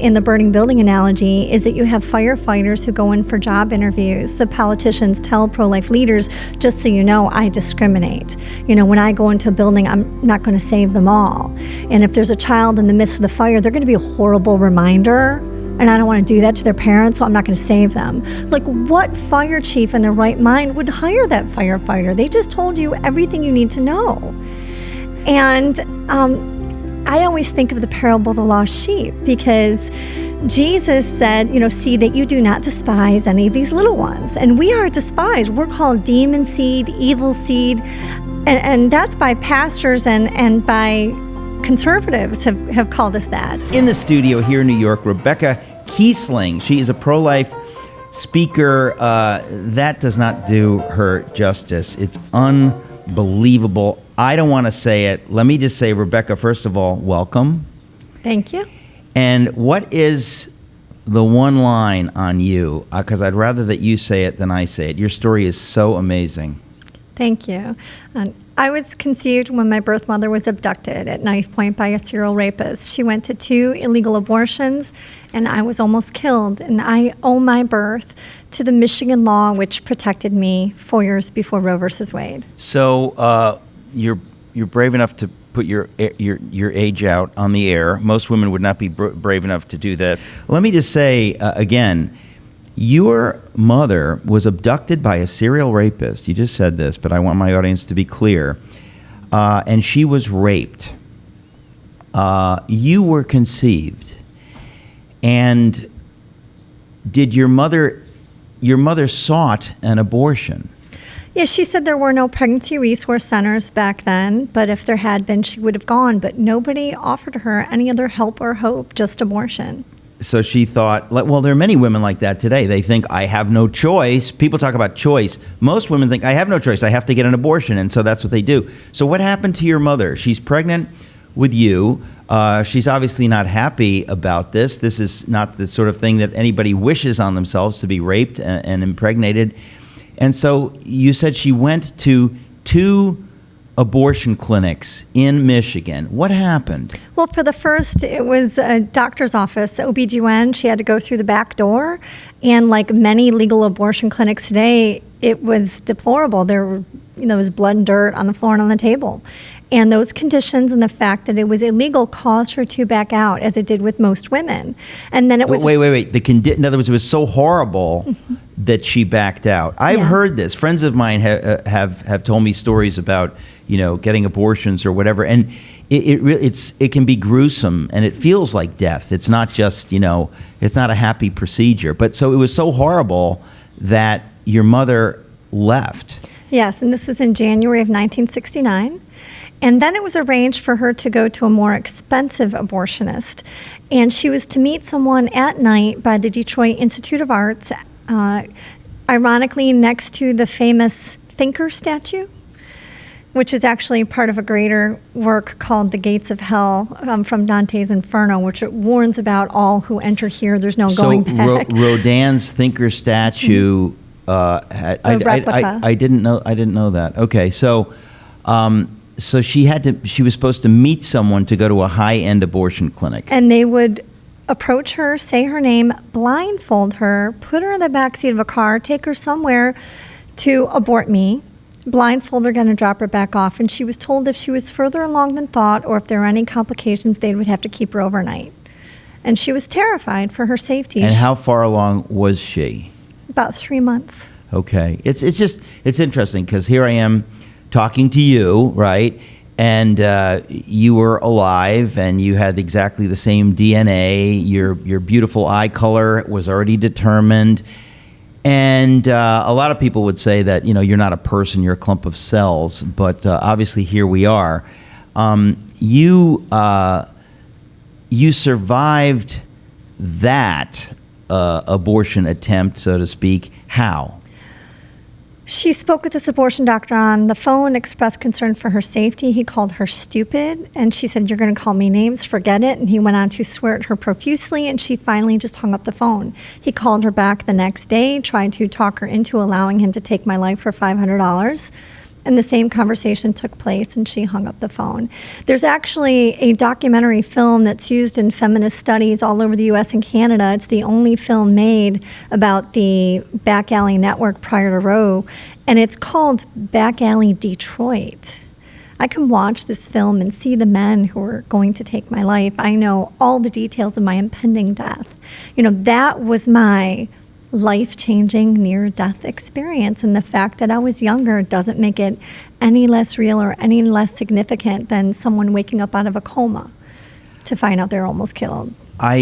In the burning building analogy is that you have firefighters who go in for job interviews. The politicians tell pro-life leaders, just so you know, I discriminate. When I go into a building, I'm not going to save them all. And if there's a child in the midst of the fire, they're going to be a horrible reminder. And I don't want to do that to their parents, so I'm not going to save them. Like, what fire chief in their right mind would hire that firefighter? They just told you everything you need to know. And I always think of the parable of the lost sheep, because Jesus said, see that you do not despise any of these little ones. And we are despised. We're called demon seed, evil seed, and that's by pastors and by conservatives have called us that. In the studio here in New York, Rebecca Kiessling. She is a pro-life speaker. That does not do her justice. It's unbelievable. I don't want to say it. Let me just say, Rebecca, first of all, welcome. Thank you. And what is the one line on you? Because I'd rather that you say it than I say it. Your story is so amazing. Thank you. I was conceived when my birth mother was abducted at knife point by a serial rapist. She went to 2 illegal abortions, and I was almost killed. And I owe my birth to the Michigan law, which protected me 4 years before Roe versus Wade. So you're brave enough to put your age out on the air. Most women would not be brave enough to do that. Let me just say again, your mother was abducted by a serial rapist. You just said this, but I want my audience to be clear. And she was raped. You were conceived. And did your mother sought an abortion? Yeah, she said there were no pregnancy resource centers back then, but if there had been, she would have gone. But nobody offered her any other help or hope, just abortion. So she thought, well, there are many women like that today. They think, I have no choice. People talk about choice. Most women think, I have no choice. I have to get an abortion. And so that's what they do. So what happened to your mother? She's pregnant with you. She's obviously not happy about this. This is not the sort of thing that anybody wishes on themselves, to be raped and impregnated. And so you said she went to 2 abortion clinics in Michigan. What happened? Well, for the first, it was a doctor's office, OBGYN. She had to go through the back door. And like many legal abortion clinics today, it was deplorable. There was blood and dirt on the floor and on the table. And those conditions and the fact that it was illegal caused her to back out, as it did with most women. And then it was... Wait. In other words, it was so horrible that she backed out. I've heard this. Friends of mine have told me stories about, getting abortions or whatever. And it can be gruesome, and it feels like death. It's not just, it's not a happy procedure. But so it was so horrible that your mother left. Yes, and this was in January of 1969. And then it was arranged for her to go to a more expensive abortionist. And she was to meet someone at night by the Detroit Institute of Arts, ironically next to the famous Thinker statue, which is actually part of a greater work called The Gates of Hell from Dante's Inferno, which it warns about all who enter here. There's no going back. Rodin's Thinker statue... I didn't know that. Okay, so she was supposed to meet someone to go to a high-end abortion clinic. And they would approach her, say her name, blindfold her, put her in the backseat of a car, take her somewhere to abort me, blindfold her again and drop her back off. And she was told if she was further along than thought, or if there were any complications, they would have to keep her overnight. And she was terrified for her safety. And how far along was she? About 3 months. Okay. It's interesting, because here I am talking to you, right? And you were alive, and you had exactly the same DNA. Your beautiful eye color was already determined. And a lot of people would say that, you're not a person, you're a clump of cells. But obviously here we are. You survived that abortion attempt, so to speak. How? She spoke with this abortion doctor on the phone, expressed concern for her safety. He called her stupid, and she said, "You're going to call me names, forget it." And he went on to swear at her profusely, and she finally just hung up the phone. He called her back the next day, tried to talk her into allowing him to take my life for $500. And the same conversation took place, and she hung up the phone. There's actually a documentary film that's used in feminist studies all over the U.S. and Canada. It's the only film made about the back alley network prior to Roe, and it's called Back Alley Detroit. I can watch this film and see the men who are going to take my life. I know all the details of my impending death. That was my life-changing near-death experience, and the fact that I was younger doesn't make it any less real or any less significant than someone waking up out of a coma to find out they're almost killed. I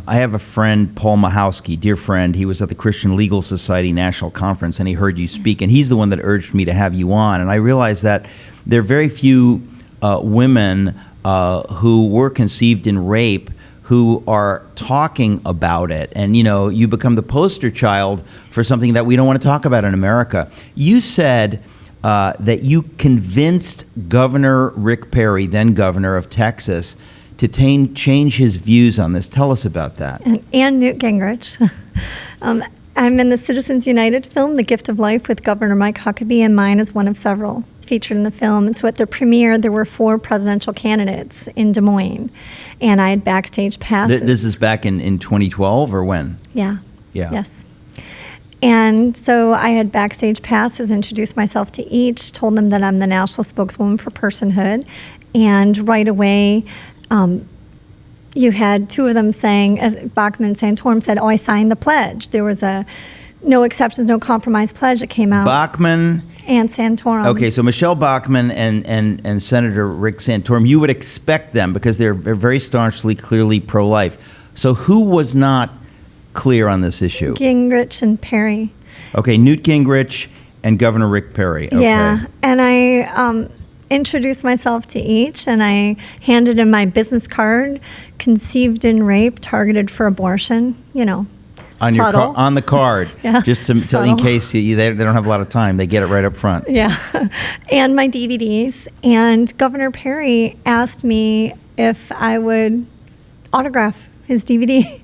have a friend, Paul Mahowski, dear friend. He was at the Christian Legal Society National Conference, and he heard you speak, and he's the one that urged me to have you on. And I realized that there are very few women who were conceived in rape who are talking about it. And, you become the poster child for something that we don't want to talk about in America. You said that you convinced Governor Rick Perry, then governor of Texas, to change his views on this. Tell us about that. And Newt Gingrich. I'm in the Citizens United film, The Gift of Life, with Governor Mike Huckabee, and mine is one of several featured in the film. And so at the premiere, there were 4 presidential candidates in Des Moines, and I had backstage passes. This is back in 2012 or when? Yeah. Yeah. Yes. And so I had backstage passes, introduced myself to each, told them that I'm the national spokeswoman for personhood, and right away, you had 2 of them saying, as Bachman and Santorum said, I signed the pledge. There was a no exceptions, no compromise pledge that came out. Bachman and Santorum. Okay, so Michelle Bachman and Senator Rick Santorum, you would expect them because they're very staunchly, clearly pro-life. So who was not clear on this issue? Gingrich and Perry. Okay, Newt Gingrich and Governor Rick Perry. Okay. Yeah, and I introduced myself to each, and I handed in my business card, conceived in rape, targeted for abortion, On subtle. on the card, yeah, just to in case they don't have a lot of time, they get it right up front. Yeah, and my DVDs. And Governor Perry asked me if I would autograph his DVD.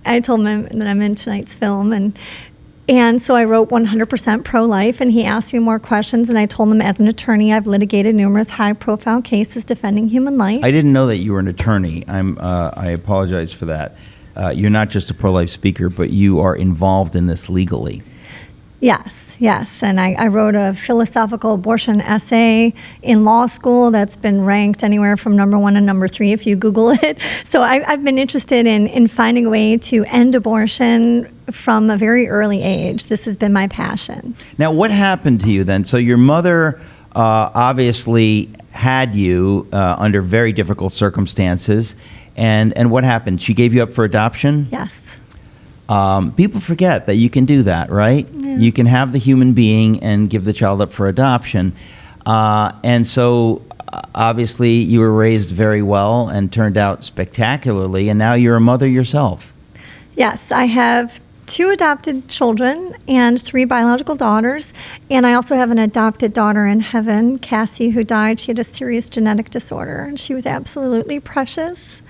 I told him that I'm in tonight's film, and so I wrote 100% pro-life, and he asked me more questions, and I told him as an attorney, I've litigated numerous high-profile cases defending human life. I didn't know that you were an attorney. I apologize for that. You're not just a pro-life speaker, but you are involved in this legally. Yes, and I wrote a philosophical abortion essay in law school that's been ranked anywhere from number 1 and number 3 if you Google it. So I've been interested in finding a way to end abortion from a very early age. This has been my passion. Now, what happened to you then? So your mother obviously had you under very difficult circumstances, and what happened? She gave you up for adoption? Yes. People forget that you can do that, right? Yeah. You can have the human being and give the child up for adoption. And so obviously you were raised very well and turned out spectacularly, and now you're a mother yourself. Yes, I have 2 adopted children and 3 biological daughters, and I also have an adopted daughter in heaven, Cassie, who died. She had a serious genetic disorder, and she was absolutely precious.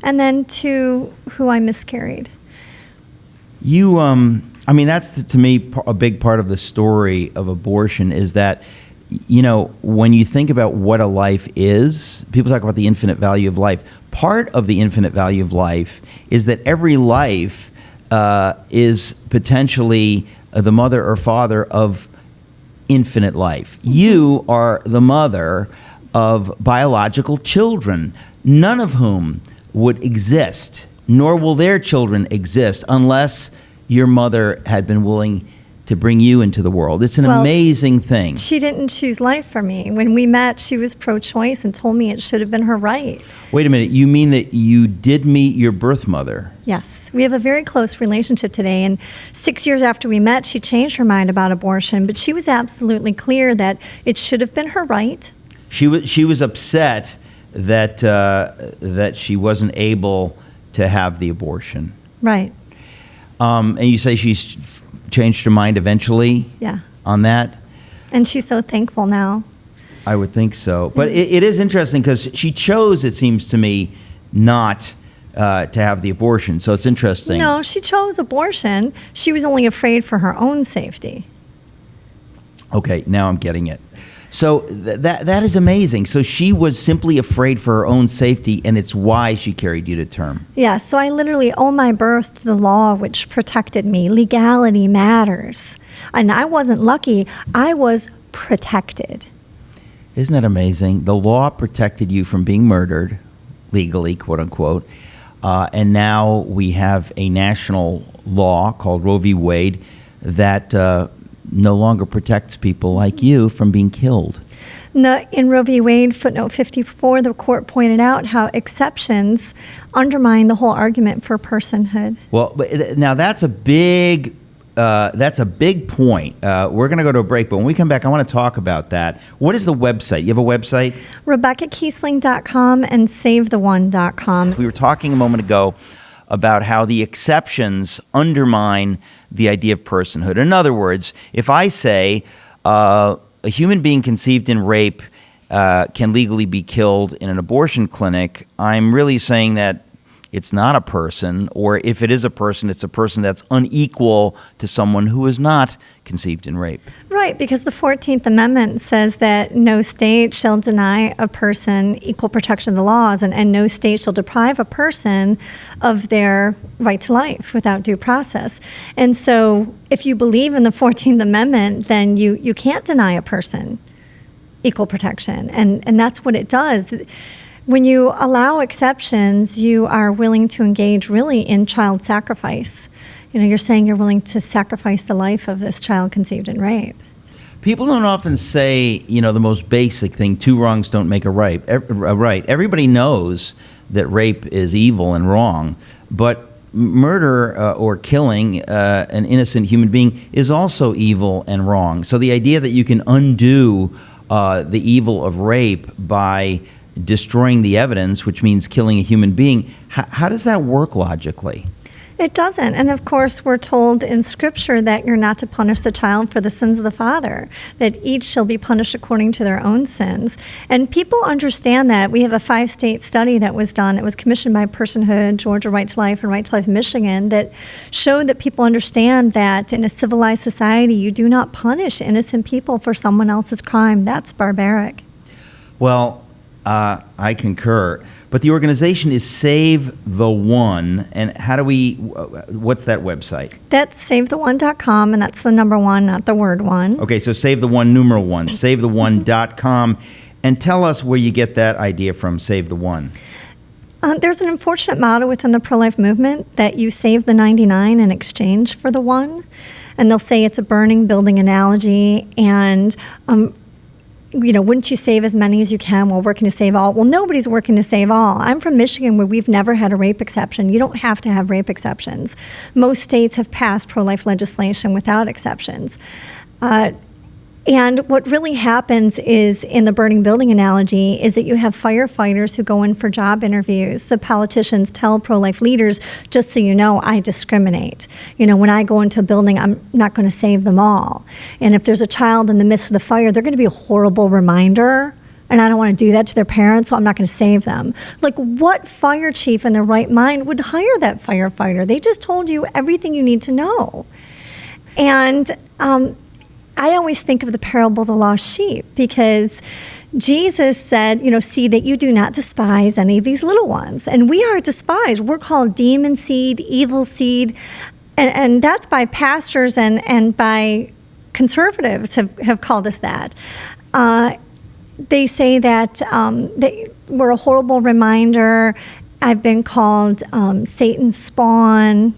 And then 2 who I miscarried. You, that's to me a big part of the story of abortion is that, when you think about what a life is, people talk about the infinite value of life. Part of the infinite value of life is that every life is potentially the mother or father of infinite life. Mm-hmm. You are the mother of biological children, none of whom would exist, nor will their children exist unless your mother had been willing to bring you into the world. It's an amazing thing. She didn't choose life for me. When we met, she was pro-choice and told me it should have been her right. Wait a minute. You mean that you did meet your birth mother? Yes. We have a very close relationship today. And 6 years after we met, she changed her mind about abortion. But she was absolutely clear that it should have been her right. She was upset that she wasn't able to have the abortion. Right. And you say she's changed her mind eventually? Yeah. On that? And she's so thankful now. I would think so. But it is interesting because she chose, it seems to me, not to have the abortion. So it's interesting. No, she chose abortion. She was only afraid for her own safety. Okay, now I'm getting it. So that is amazing. So she was simply afraid for her own safety, and it's why she carried you to term. Yeah, so I literally owe my birth to the law which protected me. Legality matters. And I wasn't lucky. I was protected. Isn't that amazing? The law protected you from being murdered, legally, quote unquote. And now we have a national law called Roe v. Wade that no longer protects people like you from being killed. In Roe v. Wade, footnote 54, the court pointed out how exceptions undermine the whole argument for personhood. Well, now that's a big point. We're going to go to a break, but when we come back, I want to talk about that. What is the website? You have a website? RebeccaKiessling.com and SaveTheOne.com. We were talking a moment ago about how the exceptions undermine the idea of personhood. In other words, if I say a human being conceived in rape can legally be killed in an abortion clinic, I'm really saying that it's not a person, or if it is a person, it's a person that's unequal to someone who is not conceived in rape. Right, because the 14th Amendment says that no state shall deny a person equal protection of the laws, and no state shall deprive a person of their right to life without due process. And so if you believe in the 14th Amendment, then you can't deny a person equal protection, and that's what it does. When you allow exceptions, you are willing to engage really in child sacrifice. You know, you're saying you're willing to sacrifice the life of this child conceived in rape. People don't often say, the most basic thing, two wrongs don't make a right. Everybody knows that rape is evil and wrong, but murder or killing an innocent human being is also evil and wrong. So the idea that you can undo the evil of rape by destroying the evidence, which means killing a human being, how does that work logically? It doesn't. And of course, we're told in Scripture that you're not to punish the child for the sins of the father, that each shall be punished according to their own sins. And people understand that. We have a 5-state study that was done. It was commissioned by Personhood, Georgia Right to Life, and Right to Life Michigan, that showed that people understand that in a civilized society, you do not punish innocent people for someone else's crime. That's barbaric. Well, I concur. But the organization is Save the One. And what's that website? That's SaveTheOne.com, and that's the number one, not the word one. Okay, so Save the One, numeral one, SaveTheOne.com. And tell us where you get that idea from, Save the One. There's an unfortunate motto within the pro-life movement that you save the 99 in exchange for the one. And they'll say it's a burning building analogy, and wouldn't you save as many as you can while working to save all? Well, nobody's working to save all. I'm from Michigan, where we've never had a rape exception. You don't have to have rape exceptions. Most states have passed pro-life legislation without exceptions. And what really happens is, in the burning building analogy, is that you have firefighters who go in for job interviews. The politicians tell pro-life leaders, just so you know, I discriminate. When I go into a building, I'm not going to save them all. And if there's a child in the midst of the fire, they're going to be a horrible reminder. And I don't want to do that to their parents, so I'm not going to save them. Like, what fire chief in their right mind would hire that firefighter? They just told you everything you need to know. And I always think of the parable of the lost sheep, because Jesus said, see that you do not despise any of these little ones. And we are despised. We're called demon seed, evil seed. And that's by pastors and by conservatives have called us that. They say that we're a horrible reminder. I've been called Satan's spawn,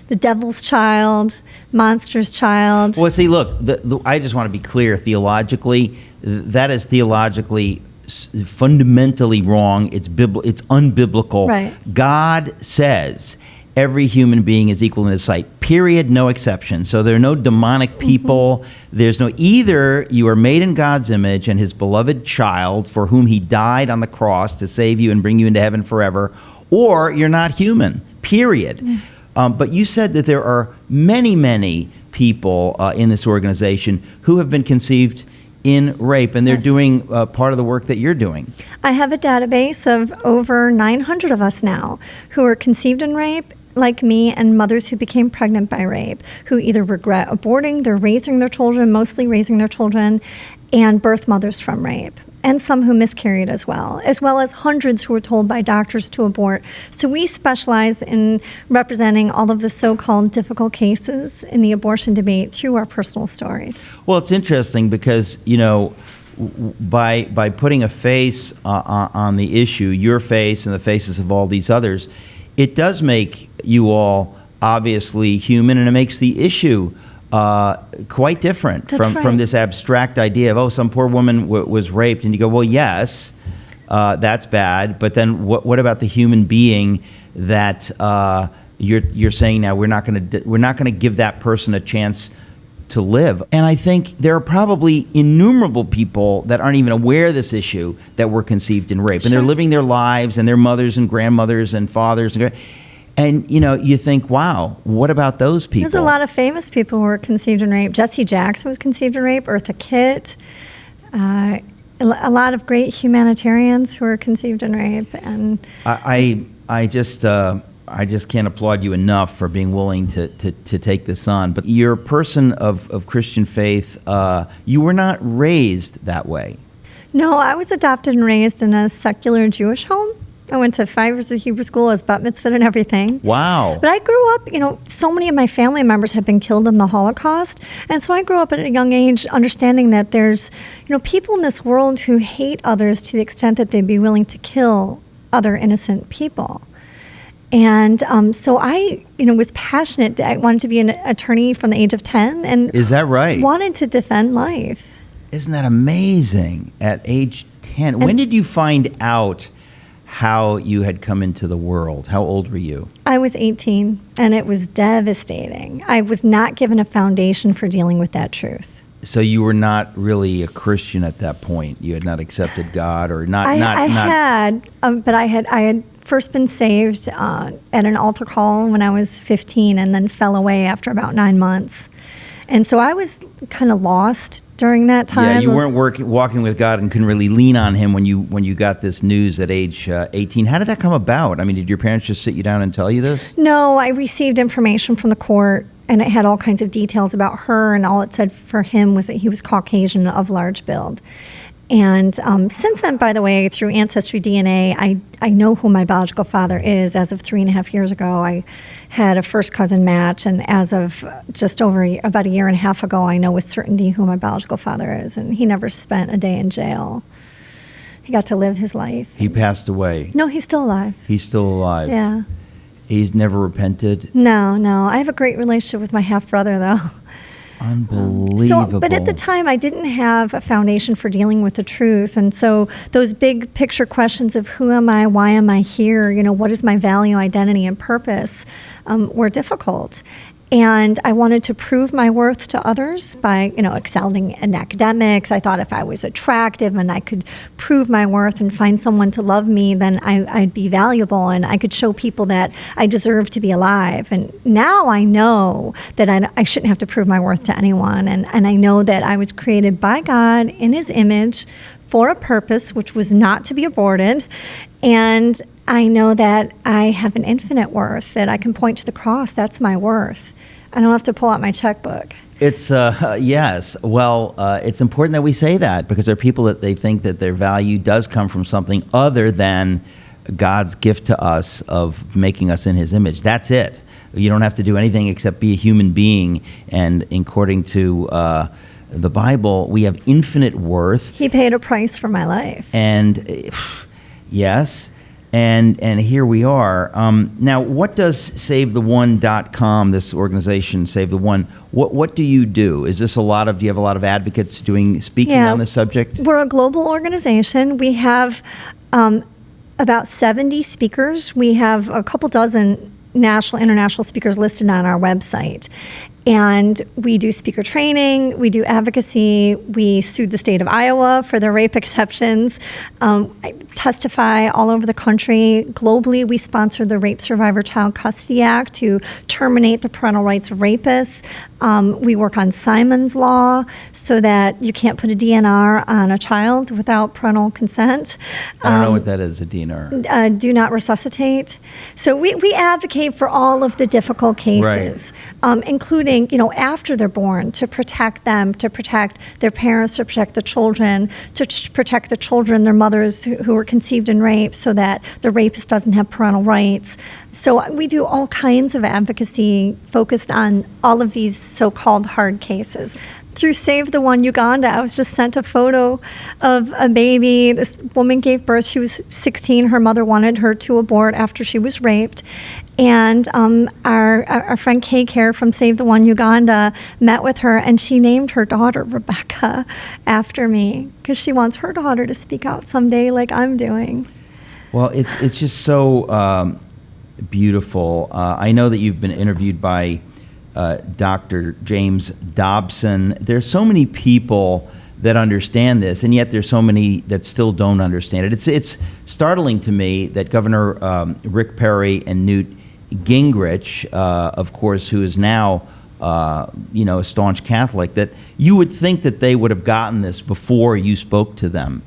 the devil's child, monster's child. Well, see, look, I just want to be clear theologically. That is theologically fundamentally wrong. It's unbiblical. Right. God says every human being is equal in his sight, period, no exception. So there are no demonic people. Mm-hmm. There's either you are made in God's image and his beloved child for whom he died on the cross to save you and bring you into heaven forever, or you're not human, period. Mm-hmm. But you said that there are many, many people in this organization who have been conceived in rape, and they're Yes. doing part of the work that you're doing. I have a database of over 900 of us now who are conceived in rape, like me and mothers who became pregnant by rape, who either regret aborting, they're raising their children, mostly raising their children, and birth mothers from rape, and some who miscarried as well as hundreds who were told by doctors to abort. So we specialize in representing all of the so-called difficult cases in the abortion debate through our personal stories. Well, it's interesting because, you know, by putting a face on the issue, your face and the faces of all these others, it does make you all obviously human, and it makes the issue quite different from this abstract idea of, oh, some poor woman was raped, and you go, well, yes, that's bad, but then what about the human being that you're saying now we're not going to give that person a chance to live? And I think there are probably innumerable people that aren't even aware of this issue that were conceived in rape. Sure. And they're living their lives, and their mothers and grandmothers and fathers. And, you know, you think, wow, what about those people? There's a lot of famous people who were conceived in rape. Jesse Jackson was conceived in rape, Eartha Kitt, a lot of great humanitarians who were conceived in rape. And I just can't applaud you enough for being willing to take this on. But you're a person of Christian faith. You were not raised that way. No, I was adopted and raised in a secular Jewish home. I went to 5 years of Hebrew school, as bat mitzvah and everything. Wow. But I grew up, you know, so many of my family members had been killed in the Holocaust. And so I grew up at a young age understanding that there's, you know, people in this world who hate others to the extent that they'd be willing to kill other innocent people. And so I, you know, was passionate. I wanted to be an attorney from the age of 10. And is that right? Wanted to defend life. Isn't that amazing? At age 10. When did you find out how you had come into the world? How old were you? I was 18, and it was devastating. I was not given a foundation for dealing with that truth. So you were not really a Christian at that point. You had not accepted God, or not. I had first been saved at an altar call when I was 15, and then fell away after about 9 months. And so I was kind of lost during that time. Yeah, you weren't walking with God and couldn't really lean on Him when you got this news at age 18. How did that come about? I mean, did your parents just sit you down and tell you this? No, I received information from the court, and it had all kinds of details about her, and all it said for him was that he was Caucasian of large build. And since then, by the way, through Ancestry DNA, I know who my biological father is. As of 3.5 years ago, I had a first cousin match, and as of just about a year and a half ago, I know with certainty who my biological father is, and he never spent a day in jail. He got to live his life. He passed away? No, he's still alive. He's still alive? Yeah. He's never repented? No. I have a great relationship with my half-brother, though. Unbelievable. But at the time, I didn't have a foundation for dealing with the truth. And so those big picture questions of who am I, why am I here, you know, what is my value, identity, and purpose were difficult. And I wanted to prove my worth to others by, you know, excelling in academics. I thought if I was attractive and I could prove my worth and find someone to love me, then I'd be valuable, and I could show people that I deserve to be alive. And now I know that I shouldn't have to prove my worth to anyone. And I know that I was created by God in His image for a purpose, which was not to be aborted. And I know that I have an infinite worth, that I can point to the cross. That's my worth. I don't have to pull out my checkbook. It's, yes. Well, it's important that we say that, because there are people that they think that their value does come from something other than God's gift to us of making us in His image. That's it. You don't have to do anything except be a human being. And according to the Bible, we have infinite worth. He paid a price for my life. And yes. And here we are. Now, what does SaveTheOne.com, this organization, Save the One, what do you do? Is this do you have a lot of advocates speaking on this subject? We're a global organization. We have about 70 speakers. We have a couple dozen national, international speakers listed on our website. And we do speaker training, we do advocacy, we sued the state of Iowa for their rape exceptions. I testify all over the country. Globally, we sponsor the Rape Survivor Child Custody Act to terminate the parental rights of rapists. We work on Simon's Law so that you can't put a DNR on a child without parental consent. I don't know what that is, a DNR. Do not resuscitate. So we advocate for all of the difficult cases, including, after they're born, to protect them, to protect their parents, to protect the children, to protect the children, their mothers who were conceived in rape, so that the rapist doesn't have parental rights. So we do all kinds of advocacy focused on all of these so-called hard cases. Through Save the One Uganda, I was just sent a photo of a baby. This woman gave birth. She was 16. Her mother wanted her to abort after she was raped. And our friend Kay Care from Save the One Uganda met with her, and she named her daughter Rebecca after me because she wants her daughter to speak out someday like I'm doing. Well, it's just so beautiful. I know that you've been interviewed by Dr. James Dobson. There's so many people that understand this, and yet there's so many that still don't understand it. It's startling to me that Governor Rick Perry and Newt Gingrich, of course, who is now a staunch Catholic, that you would think that they would have gotten this before you spoke to them.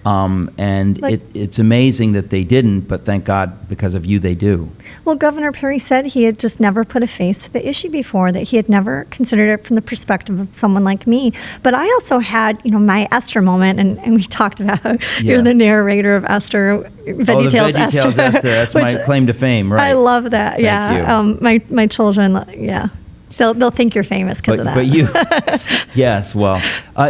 It's amazing that they didn't, but thank God because of you they do. Well, Governor Perry said he had just never put a face to the issue before, that he had never considered it from the perspective of someone like me. But I also had, my Esther moment, and we talked about you're the narrator of Esther, VeggieTales Esther. That's my claim to fame, right? I love that. Thank you. My children, They'll think you're famous because of that. But you, yes, well,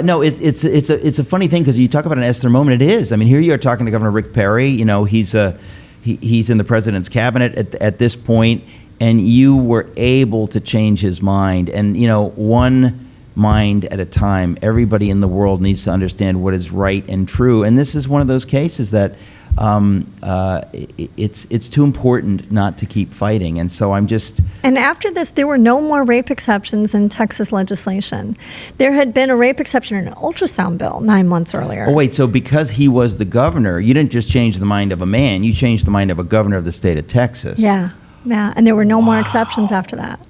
no, it's a funny thing because you talk about an Esther moment. It is. I mean, here you are talking to Governor Rick Perry. He's in the president's cabinet at this point, and you were able to change his mind. And one mind at a time. Everybody in the world needs to understand what is right and true. And this is one of those cases that it's too important not to keep fighting. And so I'm just... And after this, there were no more rape exceptions in Texas legislation. There had been a rape exception in an ultrasound bill 9 months earlier. Oh, wait, so because he was the governor, you didn't just change the mind of a man, you changed the mind of a governor of the state of Texas. Yeah, and there were no more exceptions after that.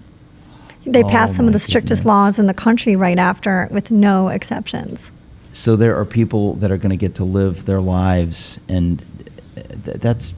They passed some of the strictest laws in the country right after with no exceptions. So there are people that are going to get to live their lives, and that's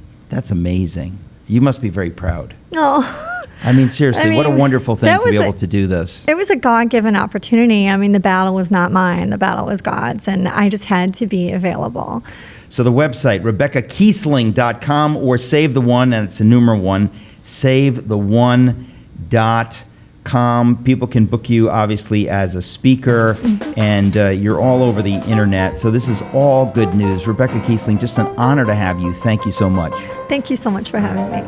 amazing. You must be very proud. Oh. I mean, seriously, what a wonderful thing to be able to do this. It was a God-given opportunity. I mean, the battle was not mine. The battle was God's, and I just had to be available. So the website, RebeccaKiessling.com, or Save the One, and it's a numeral 1, SaveTheOne.com. People can book you, obviously, as a speaker, and you're all over the internet. So this is all good news. Rebecca Kiessling, just an honor to have you. Thank you so much. Thank you so much for having me.